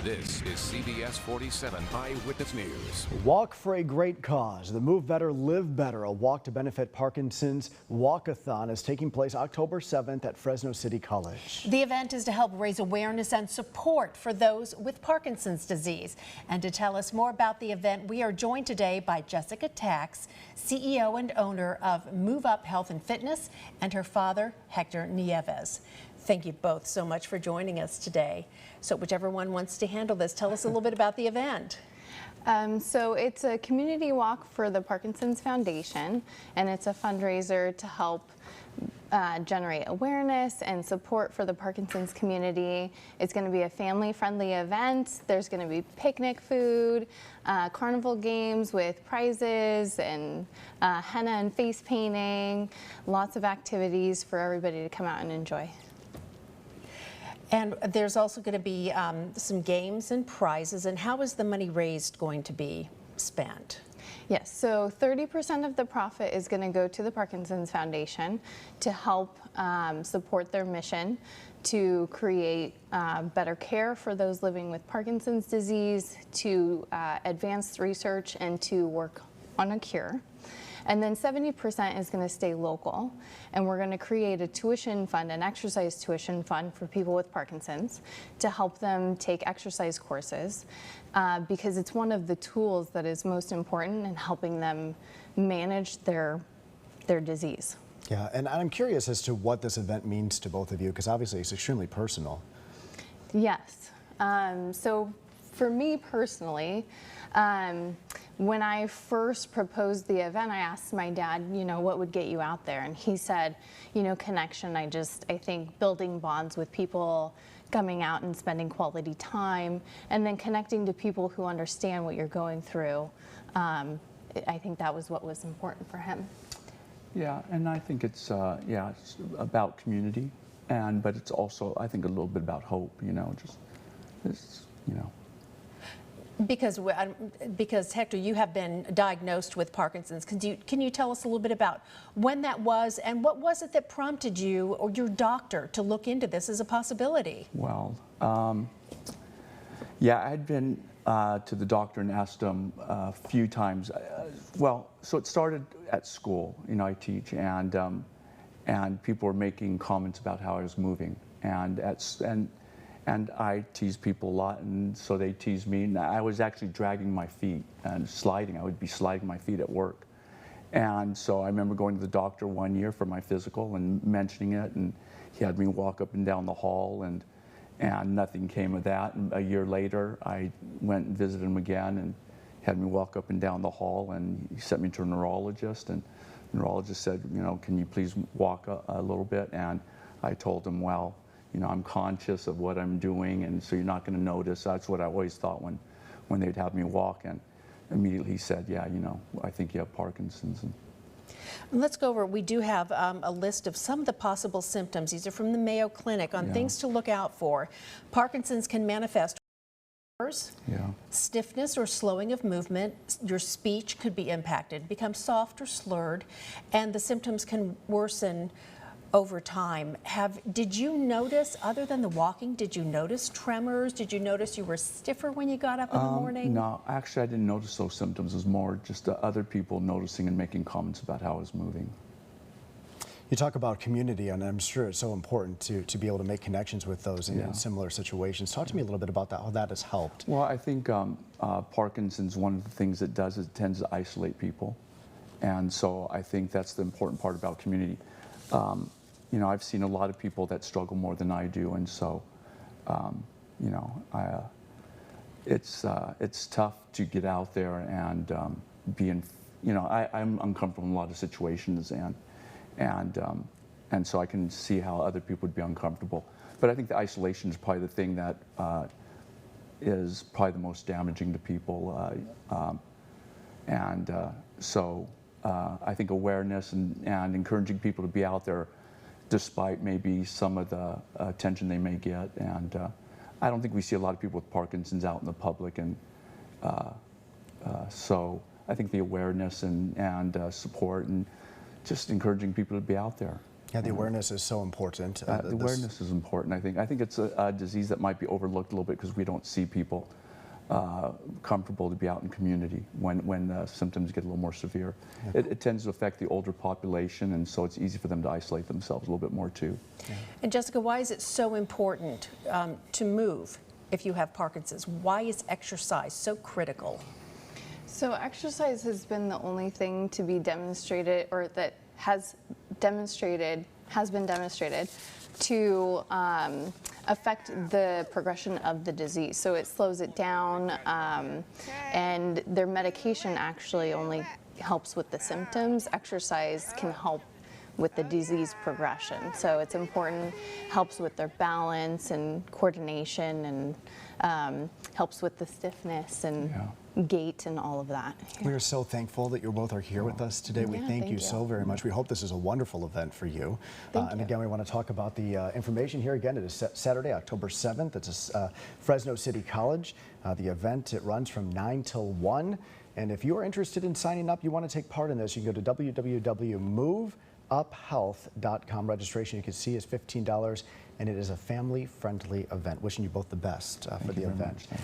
This is CBS 47 Eyewitness News. Walk for a great cause. The Move Better, Live Better, a walk to benefit Parkinson's Walk-a-thon is taking place October 7th at Fresno City College. The event is to help raise awareness and support for those with Parkinson's disease. And to tell us more about the event, we are joined today by Jessica Tax, CEO and owner of Move Up Health and Fitness, and her father, Hector Nieves. Thank you both so much for joining us today. So whichever one wants to handle this, tell us a little bit about the event. So it's a community walk for the Parkinson's Foundation, and it's a fundraiser to help generate awareness and support for the Parkinson's community. It's going to be a family-friendly event. There's going to be picnic food, carnival games with prizes, and henna and face painting, lots of activities for everybody to come out and enjoy. And there's also going to be some games and prizes. And how is the money raised going to be spent? Yes, so 30% of the profit is going to go to the Parkinson's Foundation to help support their mission to create better care for those living with Parkinson's disease, to advance research, and to work on a cure. And then 70% is going to stay local, and we're going to create a tuition fund, an exercise tuition fund for people with Parkinson's to help them take exercise courses because it's one of the tools that is most important in helping them manage their disease. Yeah, and I'm curious as to what this event means to both of you, because obviously it's extremely personal. Yes. So for me personally, when I first proposed the event, I asked my dad, what would get you out there? And he said, connection. I think building bonds with people, coming out and spending quality time, and then connecting to people who understand what you're going through. I think that was what was important for him. Yeah, and I think it's about community, but it's also, I think, a little bit about hope, Because Hector, you have been diagnosed with Parkinson's. Can you tell us a little bit about when that was, and what was it that prompted you or your doctor to look into this as a possibility? Well, yeah, I had been to the doctor and asked him a few times. So it started at school. I teach, and people were making comments about how I was moving, and I tease people a lot, and so they teased me. And I was actually dragging my feet and sliding. I would be sliding my feet at work. And so I remember going to the doctor one year for my physical and mentioning it, and he had me walk up and down the hall, and nothing came of that. And a year later, I went and visited him again, and had me walk up and down the hall, and he sent me to a neurologist, and the neurologist said, can you please walk a little bit? And I told him, well, I'm conscious of what I'm doing, and so you're not going to notice. That's what I always thought when they'd have me walk. And immediately he said, yeah, I think you have Parkinson's. Let's go over, we do have a list of some of the possible symptoms. These are from the Mayo Clinic on things to look out for. Parkinson's can manifest stiffness or slowing of movement. Your speech could be impacted, become soft or slurred, and the symptoms can worsen over time. Did you notice, other than the walking, did you notice tremors? Did you notice you were stiffer when you got up in the morning? No, actually I didn't notice those symptoms. It was more just other people noticing and making comments about how I was moving. You talk about community, and I'm sure it's so important to be able to make connections with those in similar situations. Talk to me a little bit about that, how that has helped. Well, I think Parkinson's, one of the things it does is it tends to isolate people. And so I think that's the important part about community. I've seen a lot of people that struggle more than I do, and so, it's tough to get out there and be in. I'm uncomfortable in a lot of situations, and so I can see how other people would be uncomfortable. But I think the isolation is probably the thing that is probably the most damaging to people, so I think awareness and encouraging people to be out there, despite maybe some of the attention they may get. And I don't think we see a lot of people with Parkinson's out in the public. And so I think the awareness and support and just encouraging people to be out there. Yeah, the awareness is so important. The awareness is important, I think. I think it's a disease that might be overlooked a little bit because we don't see people comfortable to be out in community when symptoms get a little more severe. Yeah. It tends to affect the older population, and so it's easy for them to isolate themselves a little bit more too. Yeah. And Jessica, why is it so important to move if you have Parkinson's? Why is exercise so critical? So exercise has been the only thing to be demonstrated, or that has been demonstrated to affect the progression of the disease. So it slows it down, and their medication actually only helps with the symptoms. Exercise can help with the disease progression. So it's important, helps with their balance and coordination, and helps with the stiffness and gait and all of that. We are so thankful that you both are here with us today. We thank you so very much. We hope this is a wonderful event for you. And again, we want to talk about the information here. Again, it is Saturday, October 7th. It's Fresno City College. The event, it runs from 9 till 1. And if you are interested in signing up, you want to take part in this, you can go to www.moveuphealth.com. Registration, you can see, is $15, and it is a family-friendly event. Wishing you both the best for the event.